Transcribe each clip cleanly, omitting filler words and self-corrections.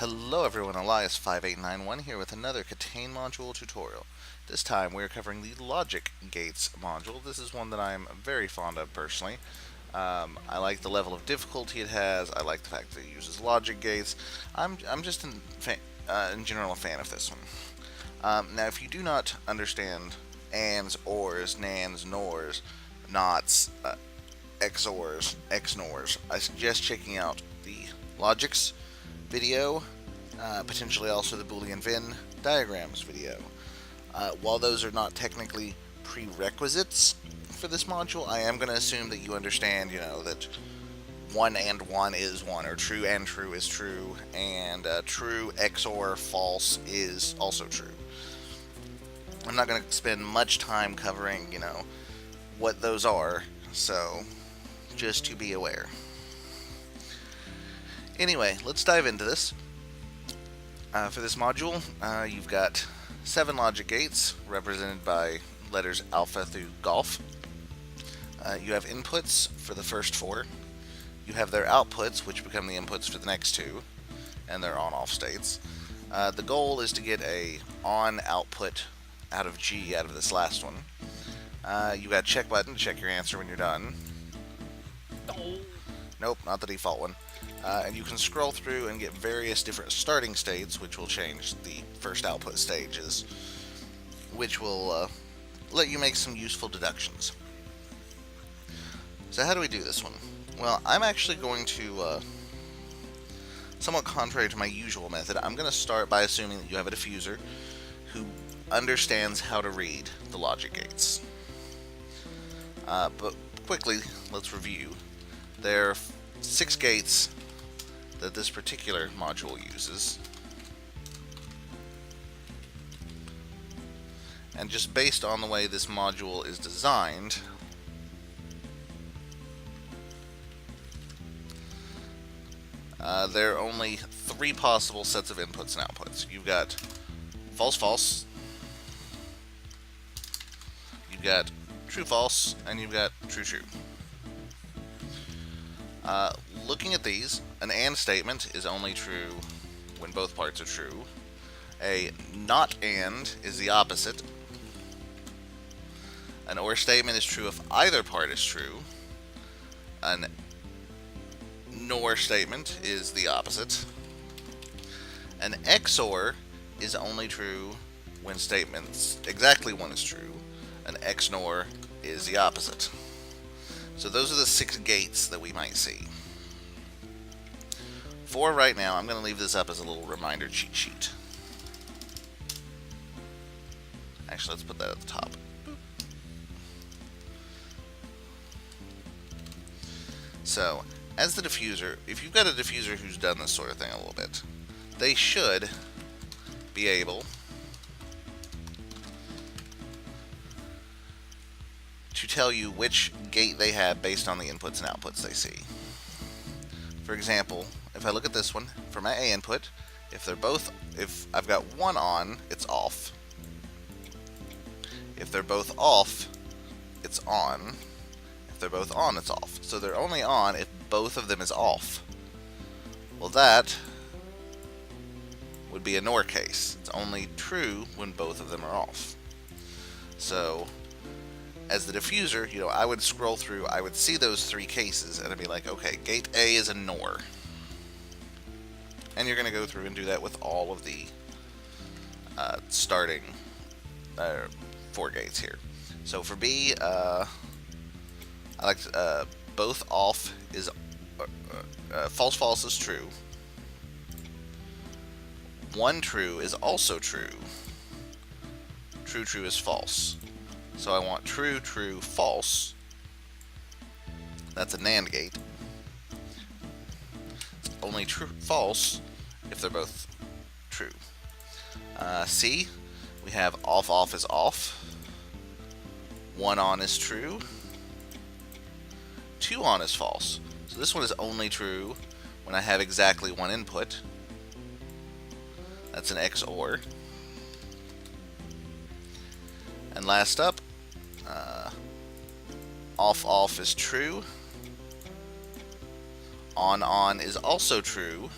Hello everyone, Elias5891 here with another KTANE module tutorial. This time we are covering the logic gates module. This is one that I am very fond of personally. I like the level of difficulty it has. I like the fact that it uses logic gates. I'm just in general a fan of this one. Now if you do not understand ands, ors, nans, nors, nots, XORs, XNORs, I suggest checking out the logics video, potentially also the Boolean Venn diagrams video. While those are not technically prerequisites for this module, I am going to assume that you understand, that 1 and 1 is 1, or true and true is true, and true XOR false is also true. I'm not going to spend much time covering, what those are, so just to be aware. Anyway, let's dive into this. For this module, you've got 7 logic gates represented by letters alpha through golf. You have inputs for the first 4. You have their outputs, which become the inputs for the next 2, and their on-off states. The goal is to get a on output out of G out of this last one. You've got a check button to check your answer when you're done. Nope, not the default one. And you can scroll through and get various different starting states, which will change the first output stages, which will let you make some useful deductions. So how do we do this one? Well, I'm actually going to, somewhat contrary to my usual method, I'm going to start by assuming that you have a diffuser who understands how to read the logic gates. But quickly, let's review. There are 6 gates that this particular module uses, and just based on the way this module is designed, there are only 3 possible sets of inputs and outputs. You've got false false, you've got true false, and you've got true true. Looking at these, an AND statement is only true when both parts are true. A not AND is the opposite. An OR statement is true if either part is true. An NOR statement is the opposite. An XOR is only true when statements exactly one is true. An XNOR is the opposite. So those are the 6 gates that we might see. For right now, I'm going to leave this up as a little reminder cheat sheet. Actually, let's put that at the top. So, as the diffuser, if you've got a diffuser who's done this sort of thing a little bit, they should be able to tell you which gate they have based on the inputs and outputs they see. For example, if I look at this one, for my A input, if I've got one on, it's off. If they're both off, it's on. If they're both on, it's off. So they're only on if both of them is off. Well, that would be a NOR case. It's only true when both of them are off. So, as the diffuser, I would scroll through, I would see those 3 cases, and I'd be like, okay, gate A is a NOR. And you're going to go through and do that with all of the starting 4 gates here. So for B, I like both off is false false is true. 1 true is also true. True true is false. So I want true true false. That's a NAND gate. It's only true false if they're both true. C, we have off off is off. 1 on is true. 2 on is false. So this one is only true when I have exactly 1 input. That's an XOR. And last up, off off is true. On is also true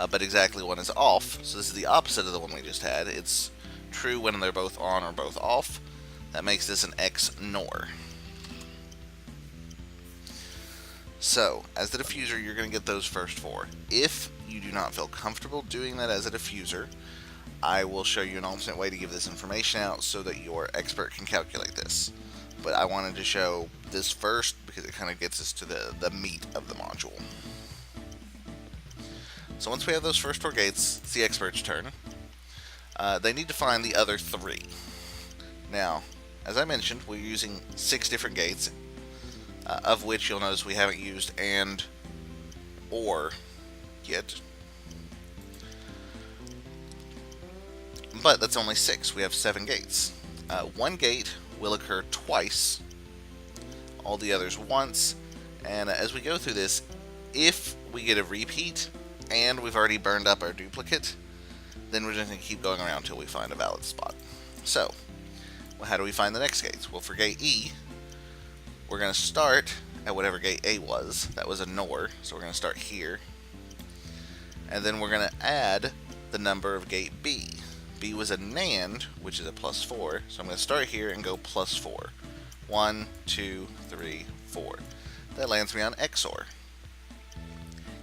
but exactly one is off. So this is the opposite of the one we just had. It's true when they're both on or both off. That makes this an XNOR. So, as the diffuser, you're going to get those first four. If you do not feel comfortable doing that as a diffuser, I will show you an alternate way to give this information out so that your expert can calculate this. But I wanted to show this first because it kind of gets us to the meat of the module. So once we have those first four gates, it's the expert's turn. They need to find the other three. Now, as I mentioned, we're using 6 different gates, of which you'll notice we haven't used AND OR yet. But that's only 6. We have 7 gates. One gate will occur twice, all the others once, and as we go through this, if we get a repeat and we've already burned up our duplicate, then we're just going to keep going around until we find a valid spot. So, well, how do we find the next gates? Well, for gate E, we're going to start at whatever gate A was. That was a NOR, so we're going to start here. And then we're going to add the number of gate B. B was a NAND, which is a +4, so I'm going to start here and go +4. 1, 2, 3, 4. That lands me on XOR.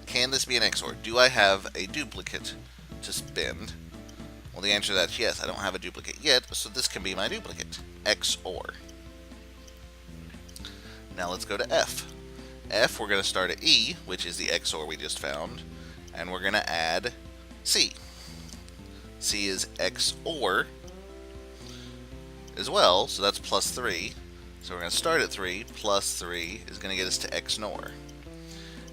Can this be an XOR? Do I have a duplicate to spend? Well, the answer to that is yes. I don't have a duplicate yet, so this can be my duplicate. XOR. Now let's go to F. F, we're going to start at E, which is the XOR we just found, and we're going to add C. C is XOR as well, so that's +3. So we're going to start at 3, +3 is going to get us to XNOR.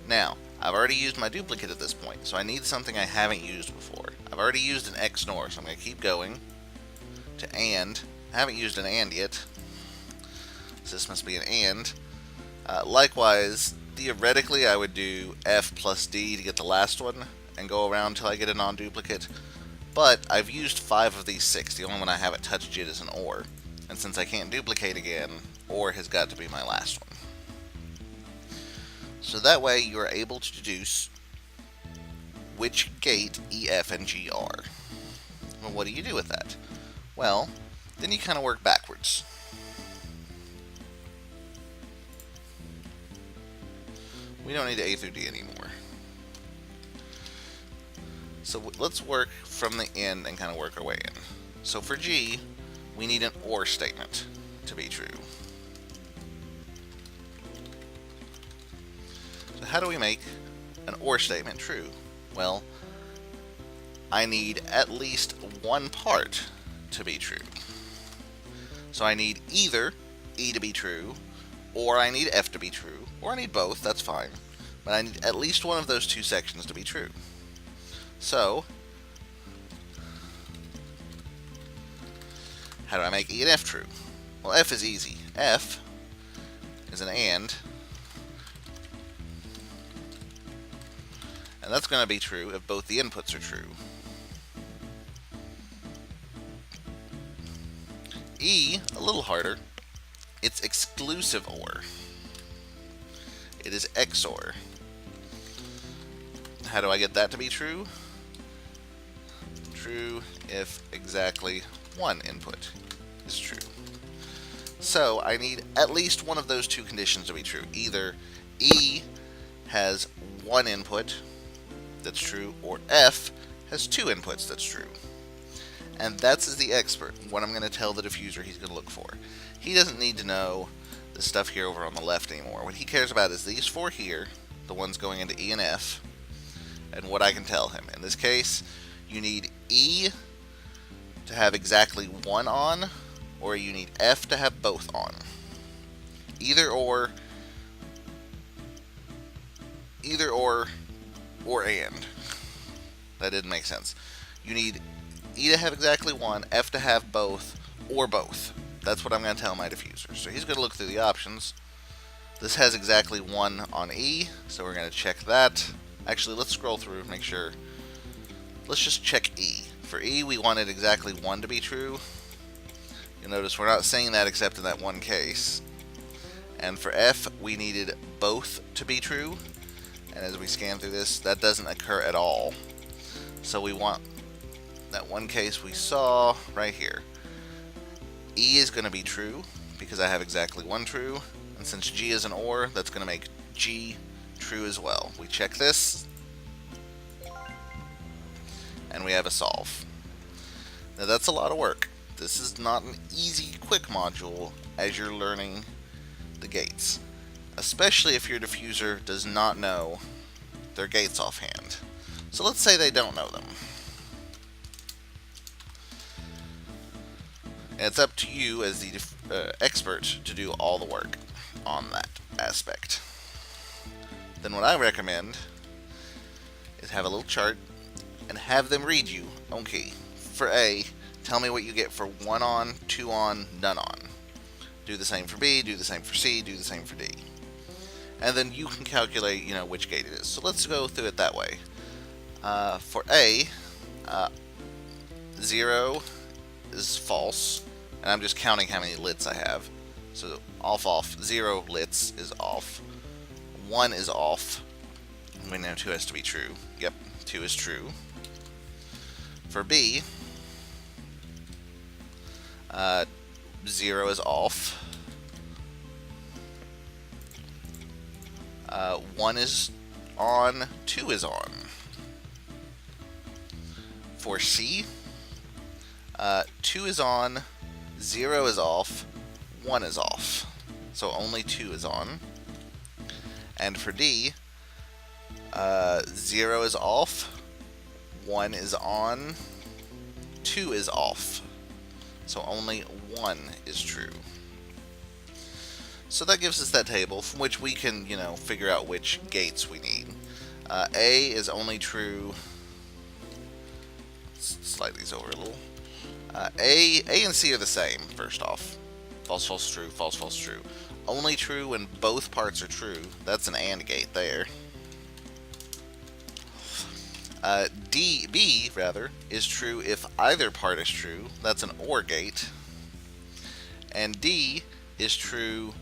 Now, I've already used my duplicate at this point, so I need something I haven't used before. I've already used an XNOR, so I'm going to keep going to AND. I haven't used an AND yet, so this must be an AND. Likewise, theoretically, I would do F plus D to get the last one and go around until I get a non-duplicate. But I've used 5 of these 6. The only one I haven't touched yet is an OR. And since I can't duplicate again, OR has got to be my last one. So that way you are able to deduce which gate E, F, and G are. Well, what do you do with that? Well, then you kind of work backwards. We don't need A through D anymore. So let's work from the end and kind of work our way in. So for G, we need an OR statement to be true. So how do we make an OR statement true? Well, I need at least one part to be true. So I need either E to be true, or I need F to be true, or I need both, that's fine. But I need at least one of those 2 sections to be true. So, how do I make E and F true? Well, F is easy. F is an AND, and that's going to be true if both the inputs are true. E, a little harder, it's exclusive OR. It is XOR. How do I get that to be true? True if exactly one input is true. So I need at least one of those 2 conditions to be true. Either E has 1 input that's true, or F has 2 inputs that's true. And that's as the expert, what I'm going to tell the diffuser he's going to look for. He doesn't need to know the stuff here over on the left anymore. What he cares about is these 4 here, the ones going into E and F, and what I can tell him. In this case, you need E to have exactly 1 on, or you need F to have both on. Either or and. That didn't make sense. You need E to have exactly 1, F to have both, or both. That's what I'm going to tell my diffuser. So he's going to look through the options. This has exactly 1 on E, so we're going to check that. Actually, let's scroll through and make sure. Let's just check E. For E, we wanted exactly 1 to be true. You'll notice we're not saying that except in that one case. And for F, we needed both to be true. And as we scan through this, that doesn't occur at all. So we want that one case we saw right here. E is going to be true because I have exactly one true, and since G is an OR, that's going to make G true as well. We check this, and we have a solve. Now that's a lot of work. This is not an easy, quick module as you're learning the gates, especially if your diffuser does not know their gates offhand. So let's say they don't know them. And it's up to you as the expert to do all the work on that aspect. Then what I recommend is have a little chart and have them read you, okay, for A, tell me what you get for 1 on, 2 on, none on. Do the same for B, do the same for C, do the same for D. And then you can calculate, which gate it is. So let's go through it that way. For A, 0 is false, and I'm just counting how many lits I have. So off, 0 lits is off, 1 is off, we know 2 has to be true. Yep, 2 is true. For B, 0 is off, 1 is on, 2 is on. For C, 2 is on, 0 is off, 1 is off. So only 2 is on. And for D, 0 is off, 1 is on, 2 is off. So only 1 is true. So that gives us that table from which we can, figure out which gates we need. A is only true. Let's slide these over a little. A and C are the same, first off. False, false, true, false, false, true. Only true when both parts are true. That's an AND gate there. B is true if either part is true. That's an OR gate. And D is true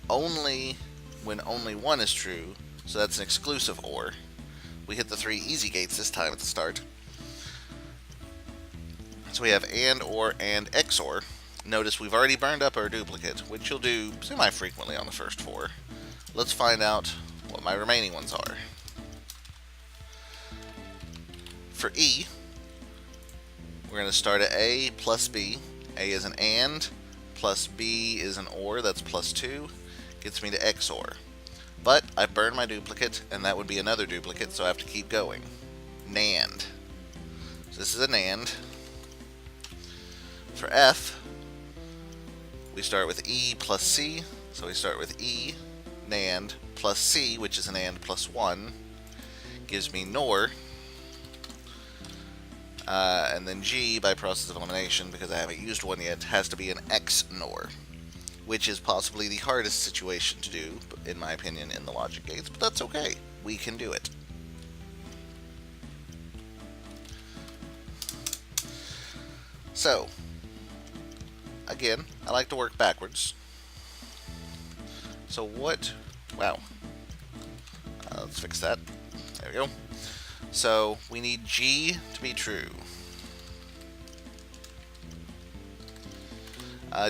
only when only one is true. So that's an exclusive OR. We hit the 3 easy gates this time at the start. So we have AND, OR, and XOR. Notice we've already burned up our duplicate, which you'll do semi-frequently on the first 4. Let's find out what my remaining ones are. For E, we're going to start at A plus B. A is an AND, plus B is an OR, that's plus 2. Gets me to XOR. But I burned my duplicate, and that would be another duplicate, so I have to keep going. NAND. So this is an AND. For F, we start with E plus C, so we start with E, NAND, plus C, which is an AND plus 1, gives me NOR, and then G, by process of elimination, because I haven't used one yet, has to be an XNOR, which is possibly the hardest situation to do, in my opinion, in the logic gates, but that's okay. We can do it. So, again, I like to work backwards. So wow. Let's fix that. There we go. So we need G to be true.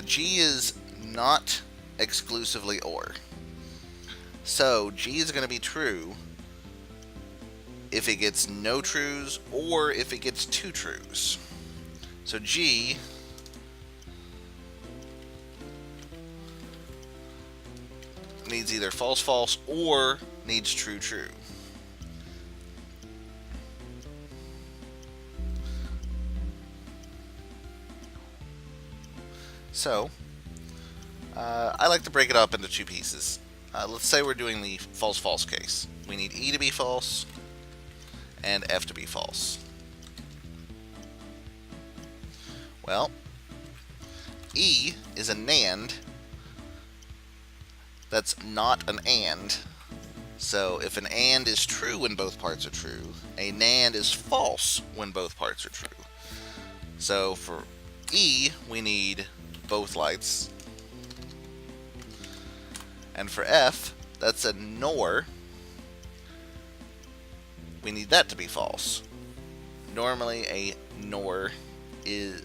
G is not exclusively OR. So G is going to be true if it gets no trues or if it gets 2 trues. So G needs either false, false, or needs true, true. So, I like to break it up into 2 pieces. Let's say we're doing the false, false case. We need E to be false and F to be false. Well, E is a NAND that's not an AND. So if an AND is true when both parts are true, a NAND is false when both parts are true. So for E, we need both lights. And for F, that's a NOR. We need that to be false. Normally a NOR is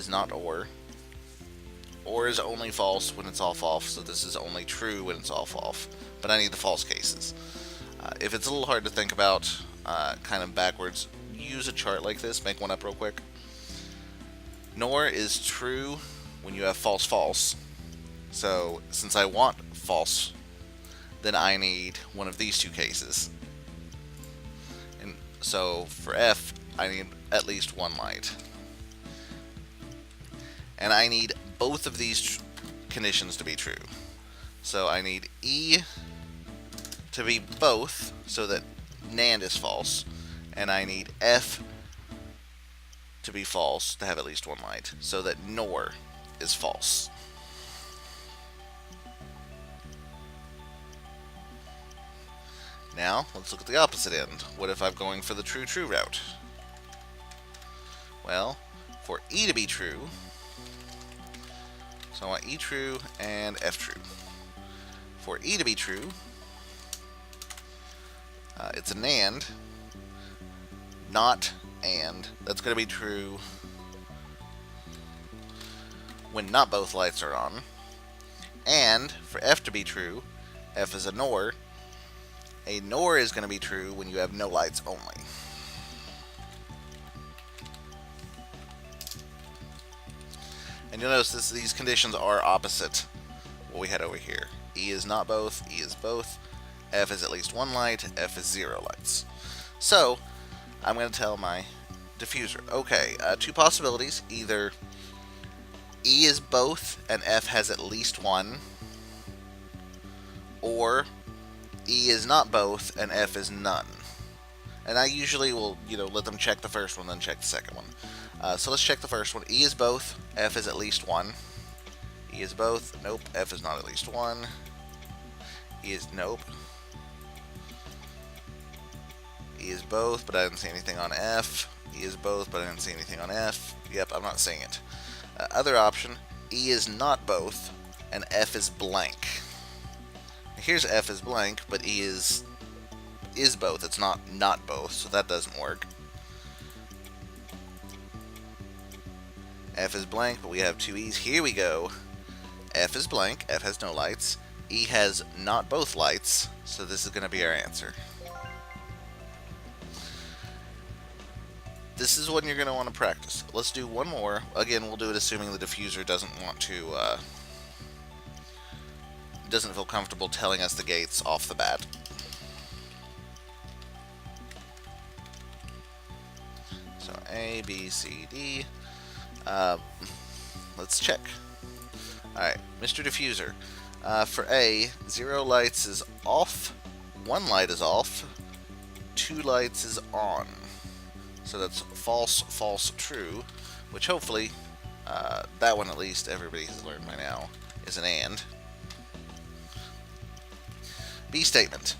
not OR. OR is only false when it's off, so this is only true when it's off. But I need the false cases. If it's a little hard to think about, kind of backwards, use a chart like this. Make one up real quick. NOR is true when you have false. So since I want false, then I need one of these two cases. And so for F, I need at least one light. And I need both of these conditions to be true. So I need E to be both, so that NAND is false, and I need F to be false to have at least one light, so that NOR is false. Now, let's look at the opposite end. What if I'm going for the true route? Well, for E to be true, so I want E true and F true. For E to be true, it's a NAND, not AND. That's going to be true when not both lights are on. And for F to be true, F is a NOR. A NOR is going to be true when you have no lights only. And you'll notice these conditions are opposite what we had over here. E is not both, E is both. F is at least one light, F is 0 lights. So, I'm going to tell my diffuser, okay, two possibilities. Either E is both and F has at least one, or E is not both and F is none. And I usually will, let them check the first one, then check the second one. So let's check the first one. E is both, F is at least one. E is both, nope, F is not at least one. E is, nope. E is both, but I didn't see anything on F. E is both, but I didn't see anything on F. Yep, I'm not seeing it. Other option, E is not both, and F is blank. Here's F is blank, but E is both. It's not both, so that doesn't work. F is blank, but we have two E's. Here we go. F is blank. F has no lights. E has not both lights, so this is going to be our answer. This is one you're going to want to practice. Let's do one more. Again, we'll do it assuming the diffuser doesn't feel comfortable telling us the gates off the bat. So A, B, C, D. Let's check. Alright, Mr. Diffuser. For A, 0 lights is off, 1 light is off, 2 lights is on. So that's false, false, true, which hopefully, that one at least everybody has learned by now, is an AND. B statement.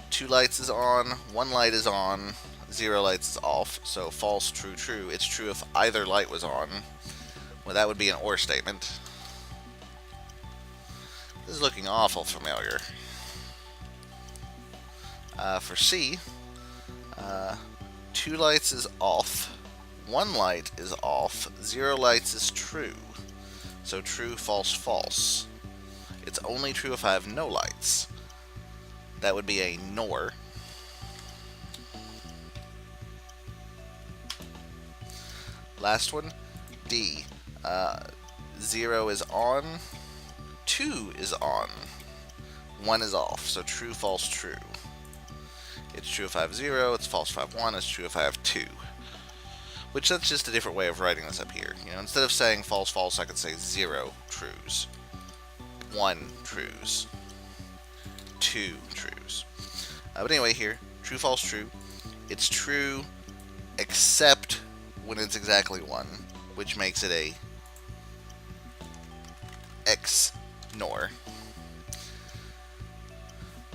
2 lights is on, 1 light is on, 0 lights is off. So false, true, true. It's true if either light was on. Well, that would be an OR statement. This is looking awful familiar. For C, 2 lights is off, 1 light is off, 0 lights is true. So true, false, false. It's only true if I have no lights. That would be a NOR. Last one, D. 0 is on, 2 is on, 1 is off. So true, false, true. It's true if I have 0, it's false if I have 1, it's true if I have 2. Which that's just a different way of writing this up here. Instead of saying false, false, I could say 0 trues, 1 trues, 2 trues. But anyway here, true, false, true. It's true except when it's exactly 1, which makes it a X NOR.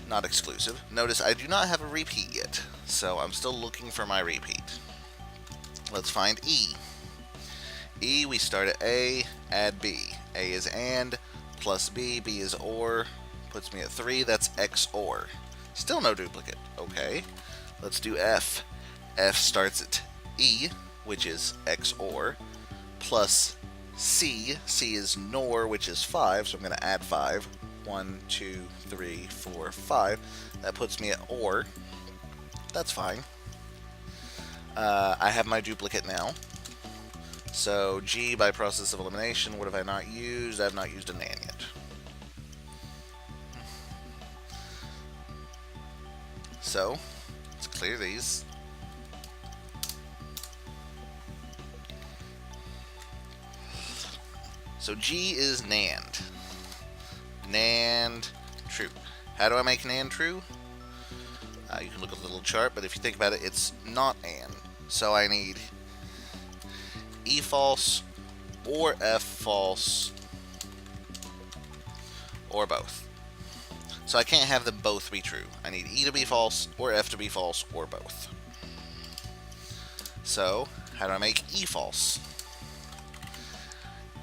Not exclusive. Notice I do not have a repeat yet, so I'm still looking for my repeat. Let's find E. E, we start at A, add B. A is AND, plus B, B is OR, puts me at 3, that's XOR. Still no duplicate. Okay, Let's do F. F starts at E, which is XOR, plus C. C is NOR, which is 5, so I'm going to add 5. 1, 2, 3, 4, 5. That puts me at OR. That's fine. I have my duplicate now. So G, by process of elimination, what have I not used? I have not used a NAND yet. So, let's clear these. So G is NAND. NAND true. How do I make NAND true? You can look at the little chart, but if you think about it, it's not AND. So I need E false, or F false, or both. So I can't have them both be true. I need E to be false, or F to be false, or both. So, how do I make E false?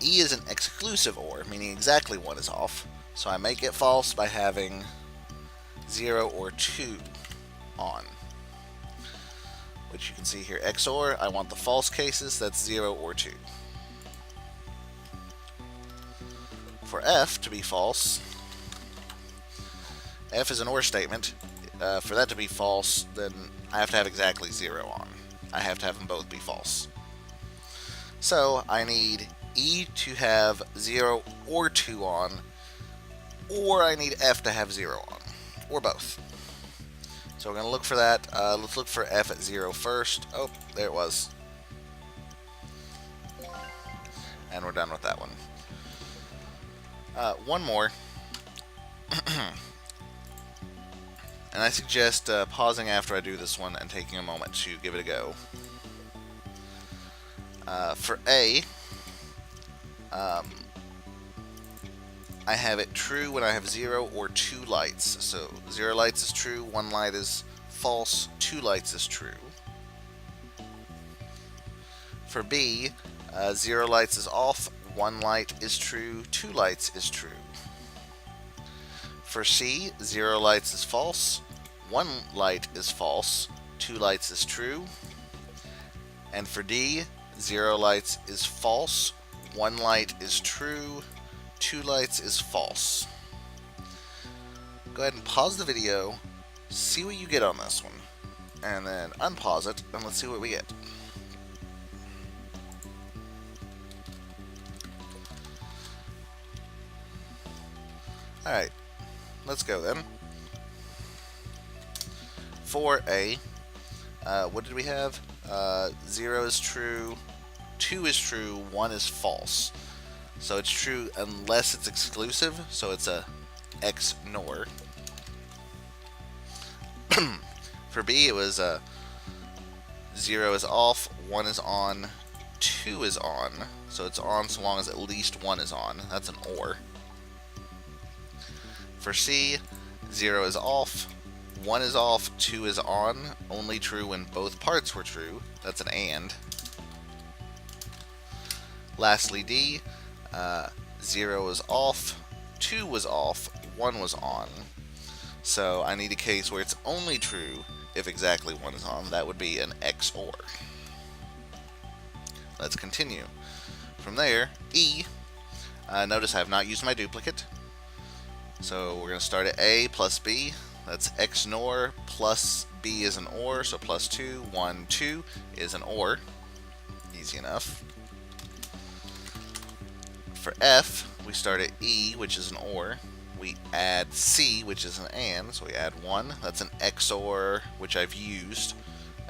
E is an exclusive OR, meaning exactly one is off. So I make it false by having 0 or 2 on. Which you can see here, XOR, I want the false cases, that's 0 or 2. For F to be false, F is an OR statement. For that to be false, then I have to have exactly 0 on. I have to have them both be false. So I need E to have 0 or 2 on, or I need F to have 0 on, or both. So we're going to look for that. Let's look for F at 0 first. Oh, there it was. And we're done with that one. One more. And I suggest pausing after I do this one and taking a moment to give it a go. For A, I have it true when I have 0 or 2 lights. So 0 lights is true, 1 light is false, 2 lights is true. For B, 0 lights is off, 1 light is true, 2 lights is true. For C, 0 lights is false, 1 light is false, 2 lights is true. And for D, 0 lights is false, 1 light is true, 2 lights is false. Go ahead and pause the video, see what you get on this one, and then unpause it, and let's see what we get. Alright, let's go then. For A, what did we have? 0 is true, 2 is true, 1 is false. So it's true unless it's exclusive, so it's a XNOR. For B, it was 0 is off, 1 is on, 2 is on. So it's on so long as at least 1 is on. That's an OR. For C, 0 is off, 1 is off, 2 is on. Only true when both parts were true. That's an AND. Lastly, D, 0 is off, 2 was off, 1 was on. So I need a case where it's only true if exactly 1 is on. That would be an XOR. Let's continue. From there, E, notice I have not used my duplicate. So we're going to start at A plus B. That's XNOR plus B is an OR, so plus 2, 1, 2 is an OR. Easy enough. For F, we start at E, which is an OR. We add C, which is an AND, so we add 1. That's an XOR, which I've used,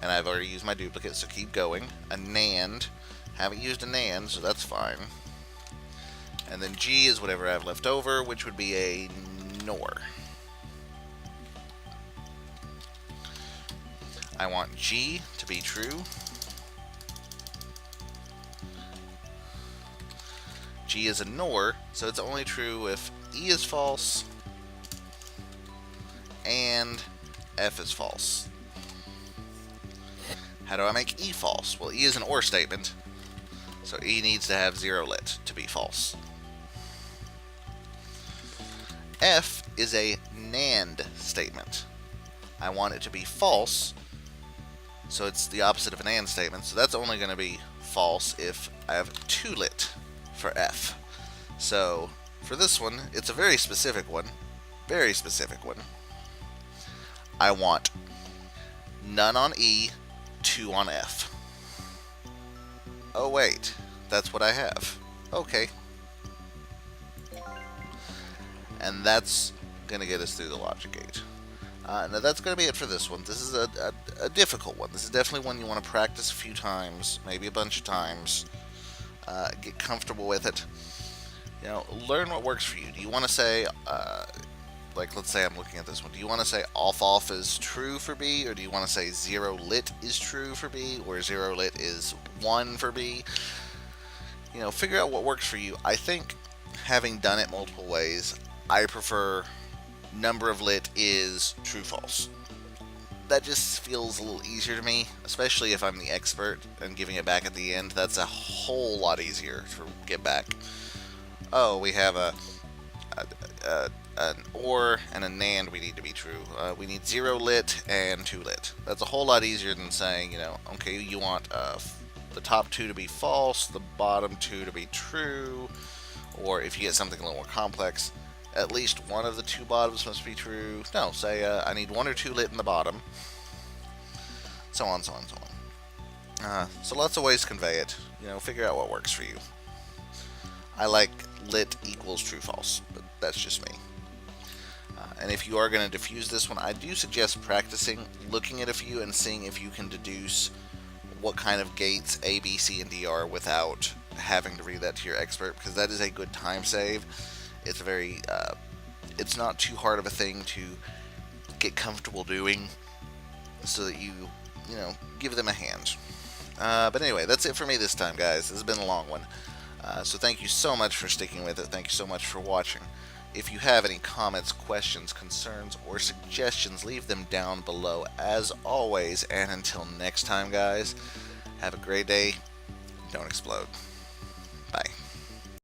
and I've already used my duplicate, so keep going. A NAND, haven't used a NAND, so that's fine. And then G is whatever I have left over, which would be a NOR. I want G to be true. G is a NOR, so it's only true if E is false and F is false. How do I make E false? Well, E is an OR statement, so E needs to have 0 lit to be false. F is a NAND statement. I want it to be false, So it's the opposite of an AND statement. So that's only going to be false if I have 2 lit for F. So for this one, it's a very specific one. Very specific one. I want none on E, 2 on F. Oh wait, that's what I have. Okay. And that's going to get us through the logic gate. Now that's going to be it for this one. This is a difficult one. This is definitely one you want to practice a few times, maybe a bunch of times. Get comfortable with it. Learn what works for you. Do you want to say, like let's say I'm looking at this one, do you want to say off is true for B, or do you want to say 0 lit is true for B, or 0 lit is 1 for B? Figure out what works for you. I think having done it multiple ways, I prefer number of lit is true false. That just feels a little easier to me, especially if I'm the expert and giving it back at the end. That's a whole lot easier to get back. Oh, we have an OR and a NAND we need to be true. We need 0 lit and 2 lit. That's a whole lot easier than saying, okay, you want the top 2 to be false, the bottom 2 to be true, or if you get something a little more complex, at least one of the 2 bottoms must be true. No, say I need 1 or 2 lit in the bottom. So on, so on, so on. So lots of ways to convey it. Figure out what works for you. I like lit equals true false, but that's just me. And if you are going to diffuse this one, I do suggest practicing, looking at a few and seeing if you can deduce what kind of gates A, B, C, and D are without having to read that to your expert, because that is a good time save. It's it's not too hard of a thing to get comfortable doing, so that you give them a hand. But anyway, that's it for me this time, guys. This has been a long one. So thank you so much for sticking with it. Thank you so much for watching. If you have any comments, questions, concerns, or suggestions, leave them down below as always. And until next time, guys, have a great day. Don't explode. Bye.